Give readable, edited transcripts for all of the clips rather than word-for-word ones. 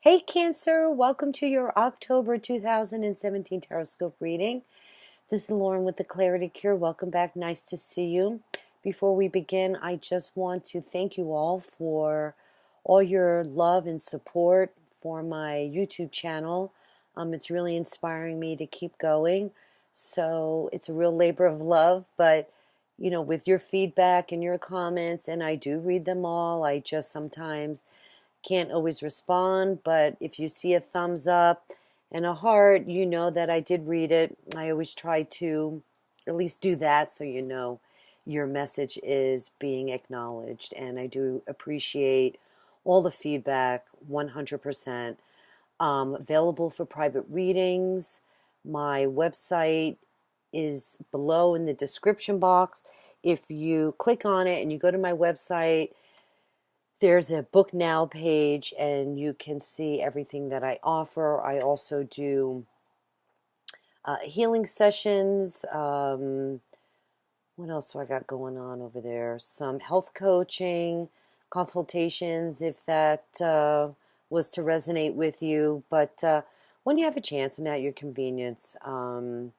Hey Cancer, welcome to your October 2017 Taroscope reading. This is Lauren with the Clarity Cure. Welcome back. Nice to see you. Before we begin, I just want to thank you all for all your love and support for my YouTube channel. It's really inspiring me to keep going. So it's a real labor of love, but with your feedback and your comments, and I do read them all, I just sometimes can't always respond, but if you see a thumbs up and a heart, you know that I did read it. I always try to at least do that so you know your message is being acknowledged. And I do appreciate all the feedback 100%. Available for private readings. My website is below in the description box. If you click on it and you go to my website, there's a book now page and you can see everything that I offer. I also do healing sessions. What else do I got going on over there? Some health coaching, consultations, if that was to resonate with you. But when you have a chance and at your convenience. All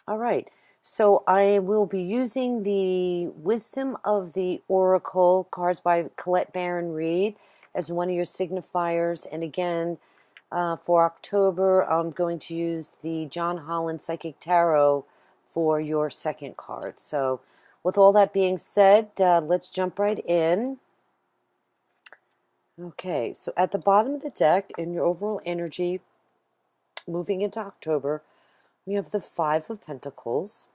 right. So I will be using the Wisdom of the Oracle cards by Colette Baron Reed as one of your signifiers. And again, for October, I'm going to use the John Holland Psychic Tarot for your second card. So with all that being said, let's jump right in. Okay, so at the bottom of the deck in your overall energy, moving into October, we have the Five of Pentacles.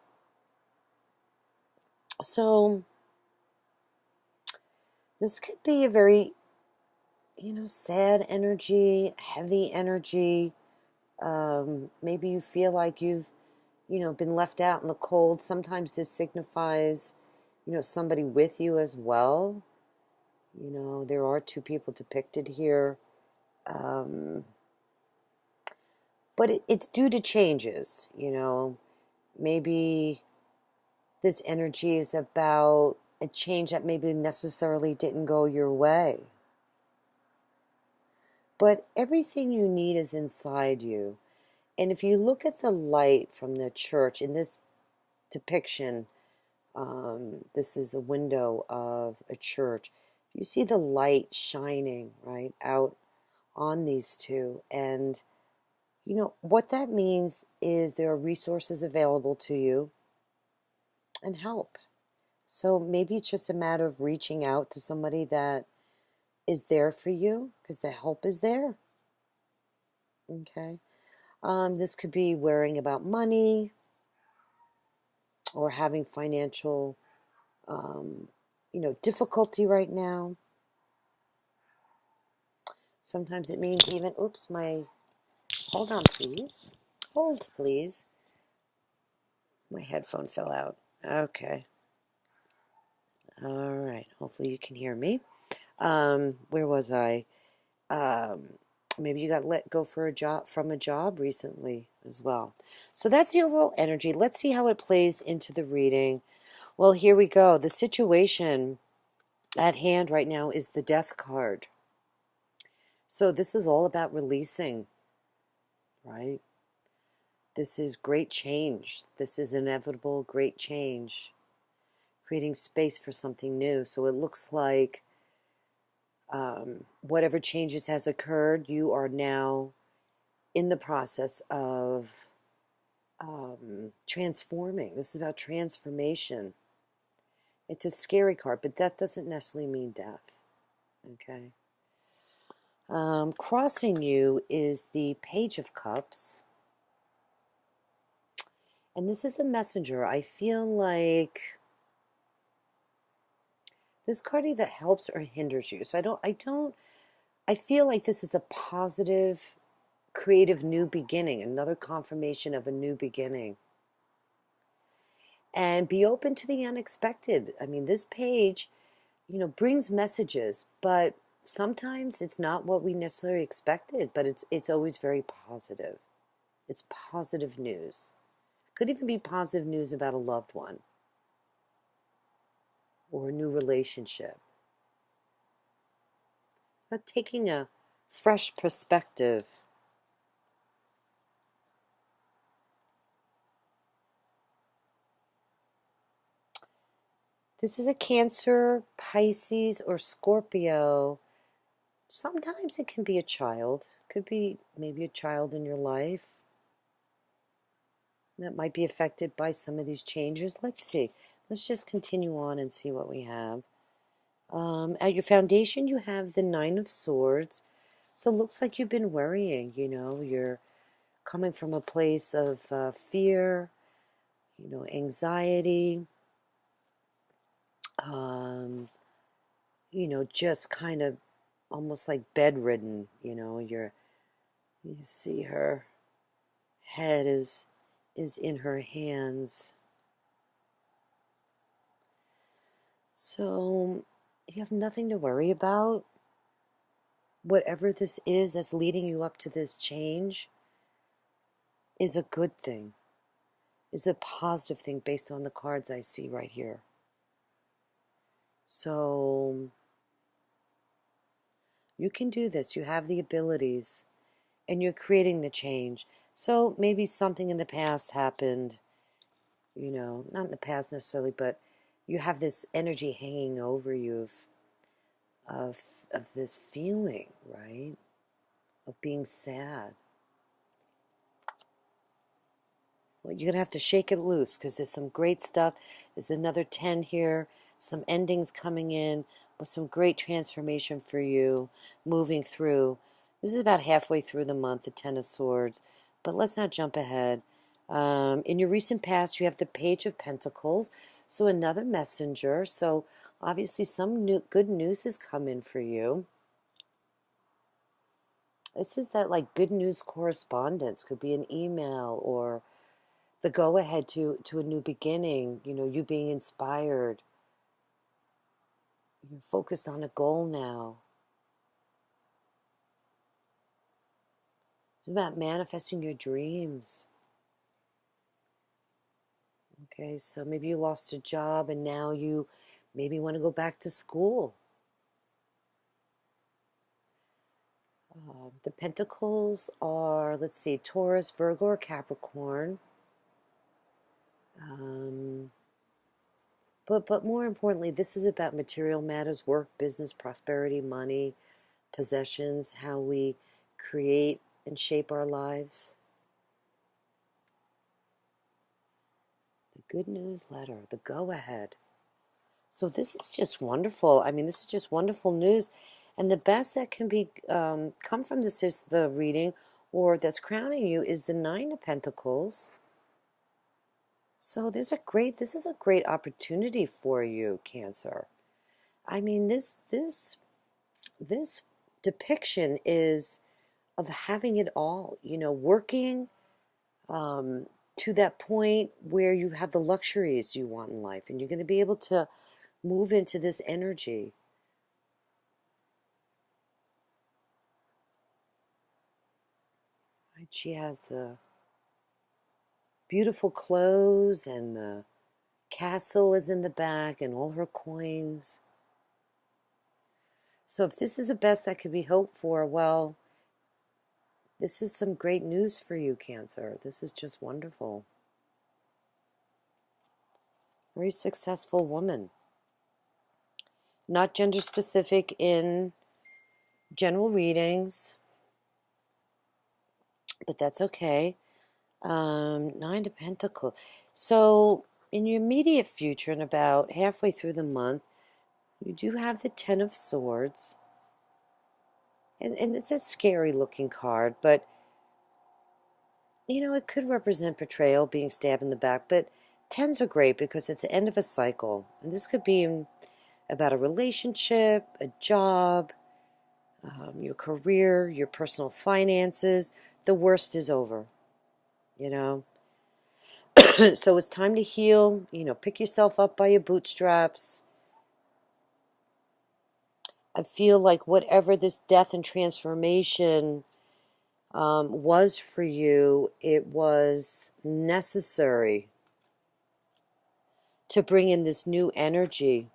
So this could be a very, sad energy, heavy energy. Maybe you feel like you've, been left out in the cold. Sometimes this signifies, somebody with you as well. There are two people depicted here. But it's due to changes, Maybe this energy is about a change that maybe necessarily didn't go your way. But everything you need is inside you. And if you look at the light from the church in this depiction, this is a window of a church. You see the light shining right out on these two. And, what that means is there are resources available to you and help. So maybe it's just a matter of reaching out to somebody that is there for you because the help is there. Okay. This could be worrying about money or having financial, difficulty right now. Sometimes it means even, hold on, please. Hold, please. My headphone fell out. Okay. All right. Hopefully you can hear me. Where was I? Maybe you got let go from a job recently as well. So that's the overall energy. Let's see how it plays into the reading. Well, here we go. The situation at hand right now is the Death card. So this is all about releasing, right? This is great change. This is inevitable great change. Creating space for something new. So it looks like whatever changes has occurred, you are now in the process of transforming. This is about transformation. It's a scary card, but that doesn't necessarily mean death. Okay. Crossing you is the Page of Cups. And this is a messenger. I feel like this card either helps or hinders you. So I feel like this is a positive, creative new beginning, another confirmation of a new beginning. And be open to the unexpected. I mean, this page, brings messages, but sometimes it's not what we necessarily expected, but it's always very positive. It's positive news. Could even be positive news about a loved one or a new relationship. About taking a fresh perspective. This is a Cancer, Pisces, or Scorpio. Sometimes it can be a child. Could be maybe a child in your life that might be affected by some of these changes. Let's see. Let's just continue on and see what we have. At your foundation, you have the Nine of Swords. So it looks like you've been worrying, you're coming from a place of fear, anxiety, um, just kind of almost like bedridden, you see her head is in her hands. So you have nothing to worry about. Whatever this is that's leading you up to this change is a good thing, is a positive thing based on the cards I see right here. So you can do this. You have the abilities and you're creating the change. So maybe something in the past happened, not in the past necessarily, but you have this energy hanging over you of this feeling, right? Of being sad. Well, you're going to have to shake it loose because there's some great stuff. There's another 10 here, some endings coming in with some great transformation for you moving through. This is about halfway through the month, the 10 of Swords, but let's not jump ahead. In your recent past, you have the Page of Pentacles, so another messenger. So obviously some good news has come in for you. This is that like good news correspondence. Could be an email or the go-ahead to a new beginning, you being inspired. You're focused on a goal now. It's about manifesting your dreams. Okay, so maybe you lost a job and now you maybe want to go back to school. The Pentacles are, let's see, Taurus, Virgo, or Capricorn. But more importantly, this is about material matters, work, business, prosperity, money, possessions, how we create and shape our lives. The good news letter, the go-ahead. So this is just wonderful. I mean, this is just wonderful news. And the best that can be come from this is the reading, or that's crowning you, is the Nine of Pentacles. So this is a great opportunity for you, Cancer. I mean, this depiction is of having it all, working to that point where you have the luxuries you want in life, and you're going to be able to move into this energy. Right? She has the beautiful clothes, and the castle is in the back, and all her coins. So if this is the best that could be hoped for, well, this is some great news for you, Cancer. This is just wonderful. Very successful woman. Not gender specific in general readings, but that's okay. Nine of Pentacles. So in your immediate future, and about halfway through the month, you do have the Ten of Swords. And it's a scary looking card, but it could represent betrayal, being stabbed in the back, but tens are great because it's the end of a cycle. And this could be about a relationship, a job, your career, your personal finances. The worst is over, So it's time to heal, pick yourself up by your bootstraps. I feel like whatever this death and transformation was for you, it was necessary to bring in this new energy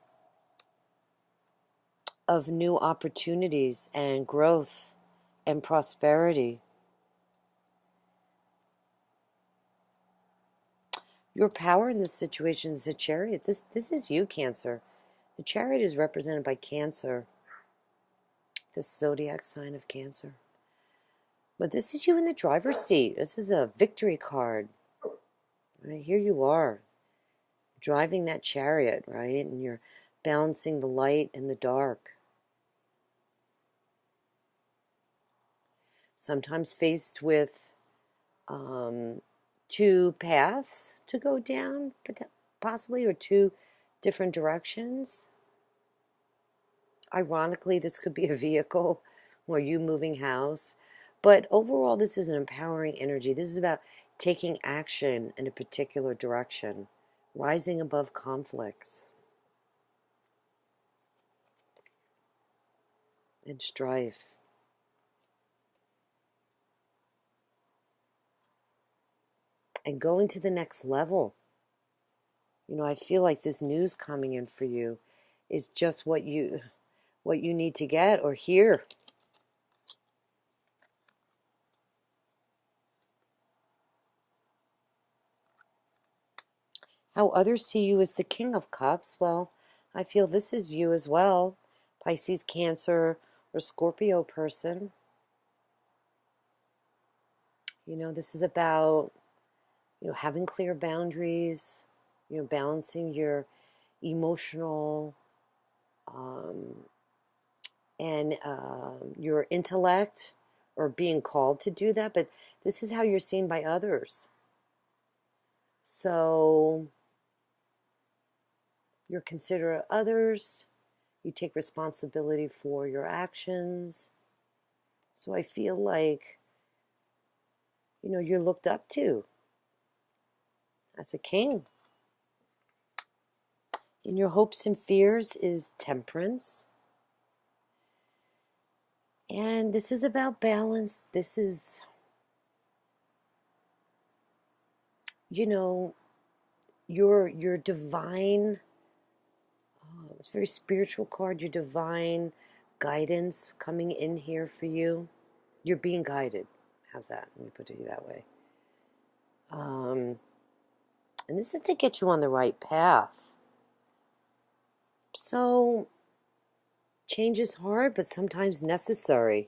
of new opportunities and growth and prosperity. Your power in this situation is a chariot. This is you, Cancer. The chariot is represented by Cancer, the zodiac sign of Cancer. But this is you in the driver's seat. This is a victory card. Right, here you are, driving that chariot, right? And you're balancing the light and the dark. Sometimes faced with two paths to go down, possibly, or two different directions. Ironically, this could be a vehicle or you moving house. But overall, this is an empowering energy. This is about taking action in a particular direction, rising above conflicts and strife. And going to the next level. You know, I feel like this news coming in for you is just what you need to get or hear. How others see you as the King of Cups, well, I feel this is you as well. Pisces, Cancer, or Scorpio person. You know, this is about, having clear boundaries, balancing your emotional and your intellect, or being called to do that. But this is how you're seen by others. So you're considerate of others. You take responsibility for your actions. So I feel like, you're looked up to as a king. In your hopes and fears is Temperance. And this is about balance. This is, your divine, it's a very spiritual card, your divine guidance coming in here for you. You're being guided. How's that? Let me put it that way. And this is to get you on the right path. So, change is hard, but sometimes necessary.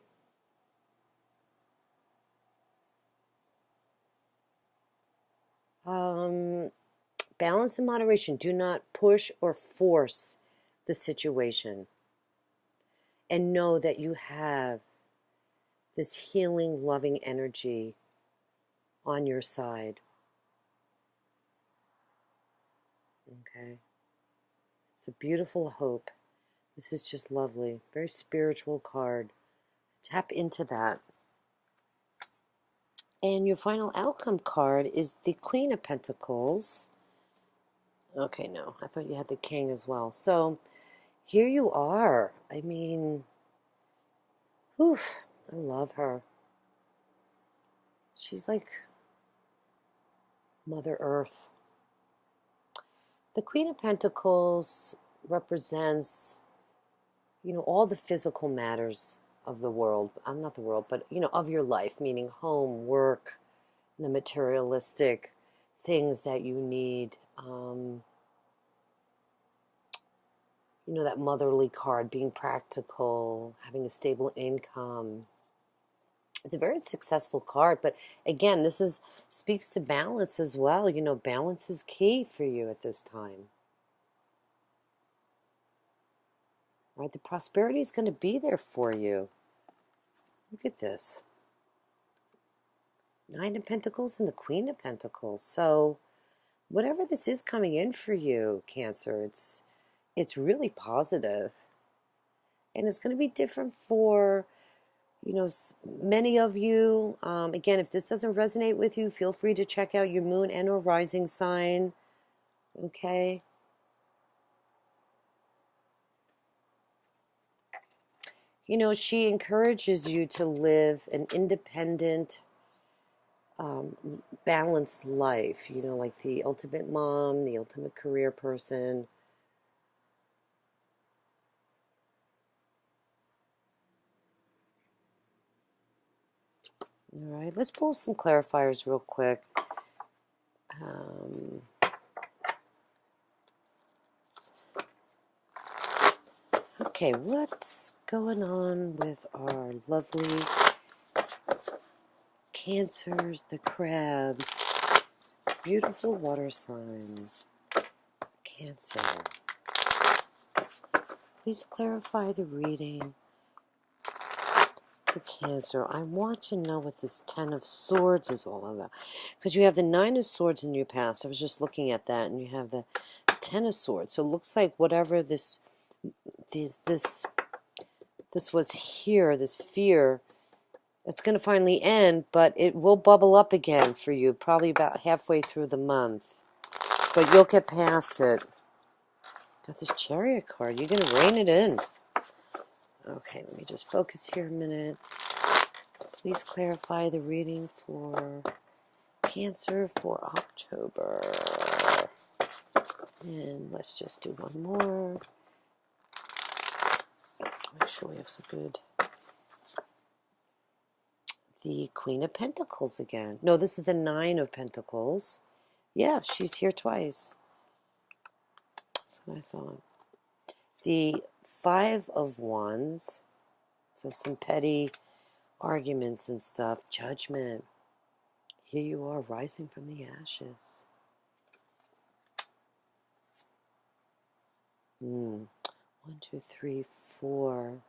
Balance and moderation. Do not push or force the situation. And know that you have this healing, loving energy on your side. Okay? It's a beautiful hope. This is just lovely. Very spiritual card. Tap into that. And your final outcome card is the Queen of Pentacles. Okay, no, I thought you had the King as well. So here you are. I mean, whew, I love her. She's like Mother Earth. The Queen of Pentacles represents, all the physical matters of the world. Not the world, but, of your life, meaning home, work, the materialistic things that you need. That motherly card, being practical, having a stable income. It's a very successful card, but again, this speaks to balance as well. Balance is key for you at this time. Right? The prosperity is going to be there for you. Look at this. Nine of Pentacles and the Queen of Pentacles. So whatever this is coming in for you, Cancer, it's really positive. And it's going to be different for, many of you. Again, if this doesn't resonate with you, feel free to check out your moon and or rising sign. Okay? She encourages you to live an independent, balanced life, like the ultimate mom, the ultimate career person. All right, let's pull some clarifiers real quick. Okay, what's going on with our lovely Cancers, the crab, beautiful water sign, Cancer. Please clarify the reading for Cancer. I want to know what this Ten of Swords is all about. Because you have the Nine of Swords in your past. I was just looking at that, and you have the Ten of Swords. So it looks like whatever this was here, this fear, it's going to finally end, but it will bubble up again for you, probably about halfway through the month. But you'll get past it. Got this Chariot card. You're going to rein it in. Okay, let me just focus here a minute. Please clarify the reading for Cancer for October. And let's just do one more. Make sure we have some good. The Queen of Pentacles again. No, this is the Nine of Pentacles. Yeah, she's here twice. That's what I thought. The Five of Wands. So some petty arguments and stuff. Judgment. Here you are, rising from the ashes. 1, 2, 3, 4.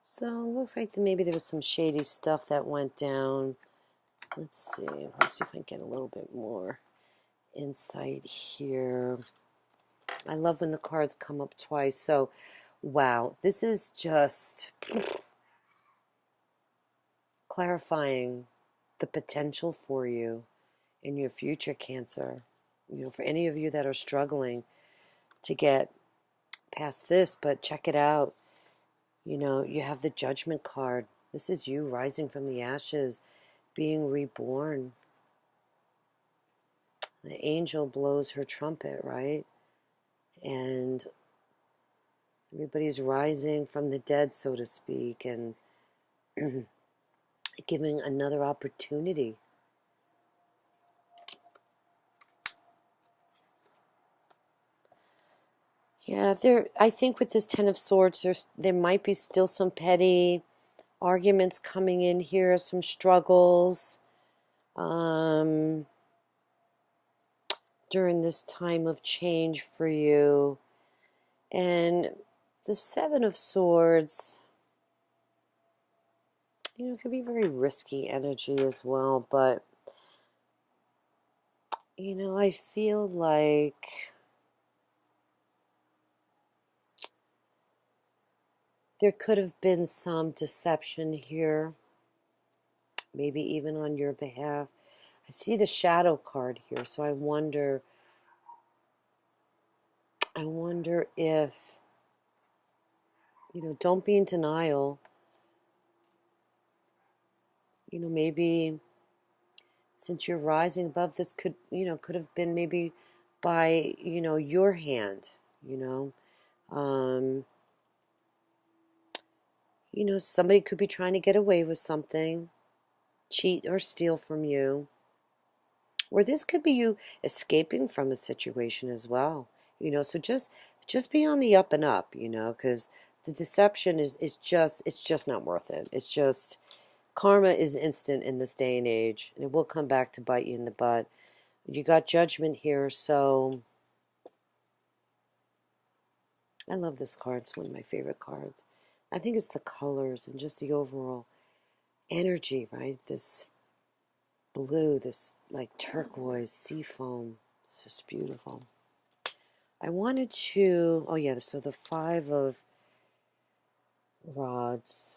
So it looks like maybe there was some shady stuff that went down. Let's see. Let's see if I can get a little bit more insight here. I love when the cards come up twice. So, wow, this is just clarifying the potential for you in your future, Cancer. You know, for any of you that are struggling to get past this, but check it out. You know, you have the Judgment card. This is you rising from the ashes, being reborn. The angel blows her trumpet, right? And everybody's rising from the dead, so to speak, and giving another opportunity. Yeah, I think with this Ten of Swords, there might be still some petty arguments coming in here, some struggles during this time of change for you. And the Seven of Swords, you know, it can be very risky energy as well, but, you know, I feel like there could have been some deception here, maybe even on your behalf. I see the Shadow card here, so I wonder if, you know, don't be in denial. You know, maybe since you're rising above this could have been maybe by, you know, your hand, you know. You know, somebody could be trying to get away with something, cheat or steal from you. Or this could be you escaping from a situation as well. You know, so just be on the up and up, you know, because the deception is just not worth it. It's just, karma is instant in this day and age, and it will come back to bite you in the butt. You got Judgment here, so I love this card. It's one of my favorite cards. I think it's the colors and just the overall energy, right? This blue, this like turquoise sea foam. It's just beautiful. I wanted to, oh yeah, so the Five of Rods.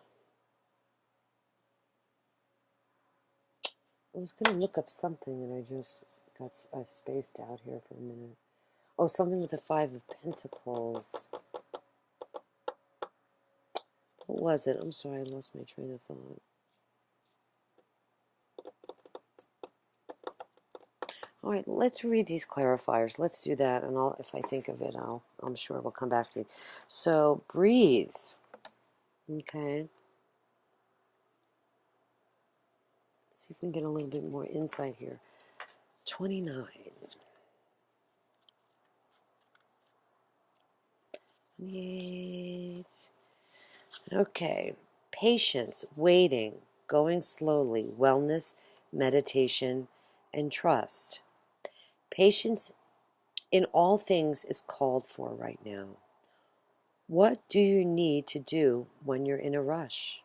I was going to look up something and I just I spaced out here for a minute. Oh, something with the Five of Pentacles. What was it? I'm sorry, I lost my train of thought. All right, let's read these clarifiers. Let's do that, and if I think of it, I'm sure we'll come back to it. So, breathe. Okay. Let's see if we can get a little bit more insight here. 29. 28. Okay. Patience, waiting, going slowly, wellness, meditation, and trust. Patience in all things is called for right now. What do you need to do when you're in a rush?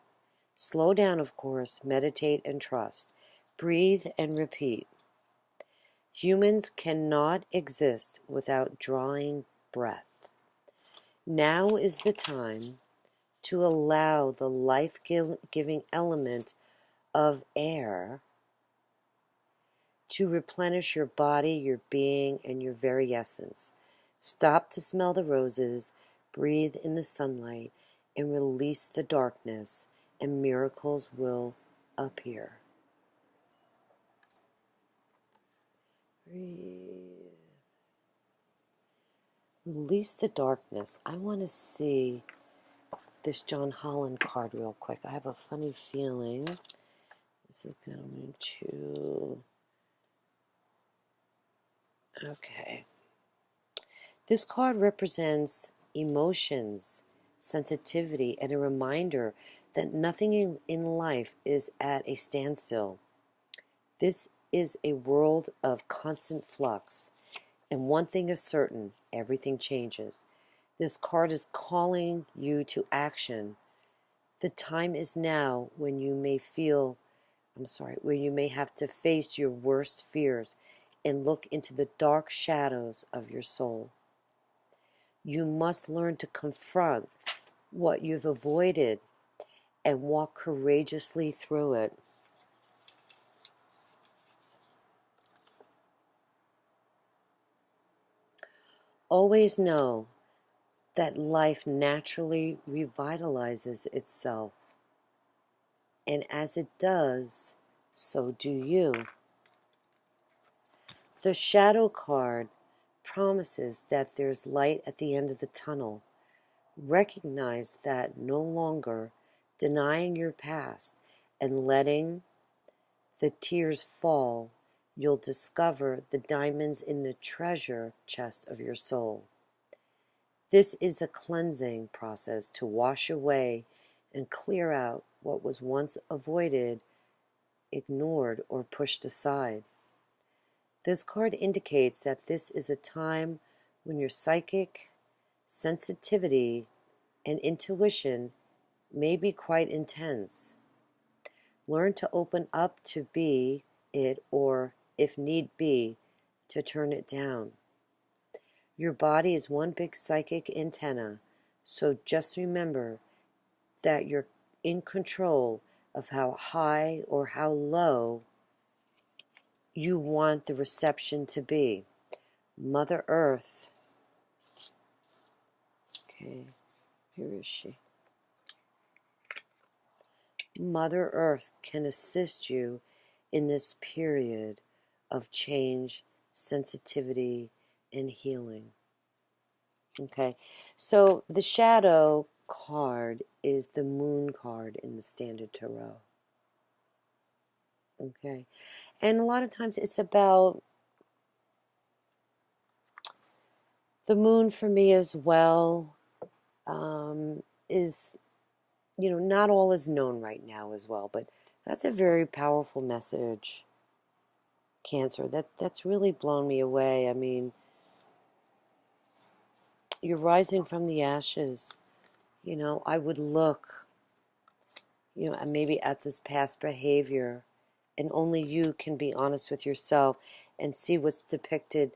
Slow down, of course, meditate and trust. Breathe and repeat. Humans cannot exist without drawing breath. Now is the time to allow the life-giving element of air to replenish your body, your being, and your very essence. Stop to smell the roses, breathe in the sunlight, and release the darkness, and miracles will appear. Breathe. Release the darkness. I want to see this John Holland card real quick. I have a funny feeling this is going to... Okay. This card represents emotions, sensitivity, and a reminder that nothing in life is at a standstill. This is a world of constant flux, and one thing is certain, everything changes. This card is calling you to action. The time is now when you may where you may have to face your worst fears and look into the dark shadows of your soul. You must learn to confront what you've avoided and walk courageously through it. Always know that life naturally revitalizes itself, and as it does, so do you. The shadow card promises that there's light at the end of the tunnel. Recognize that no longer denying your past and letting the tears fall, you'll discover the diamonds in the treasure chest of your soul. This is a cleansing process to wash away and clear out what was once avoided, ignored, or pushed aside. This card indicates that this is a time when your psychic sensitivity and intuition may be quite intense. Learn to open up to be it, or, if need be, to turn it down. Your body is one big psychic antenna, so just remember that you're in control of how high or how low you want the reception to be. Mother Earth, okay, here is she. Mother Earth can assist you in this period of change, sensitivity, and healing. Okay, so the shadow card is the moon card in the Standard Tarot. Okay, and a lot of times it's about the moon for me as well. Is, not all is known right now as well, but that's a very powerful message, Cancer. That's really blown me away. I mean, you're rising from the ashes. I would look, and maybe at this past behavior, and only you can be honest with yourself and see what's depicted,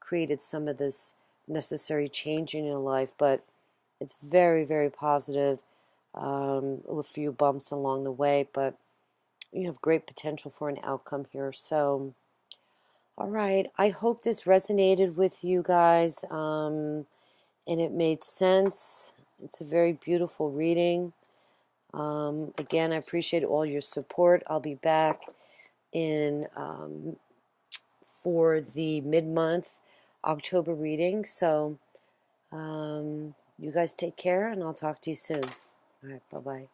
created some of this necessary change in your life, but it's very, very positive. A few bumps along the way, but you have great potential for an outcome here. So, all right, I hope this resonated with you guys, and it made sense. It's a very beautiful reading. Again, I appreciate all your support. I'll be back in for the mid-month October reading. So you guys take care, and I'll talk to you soon. All right, bye-bye.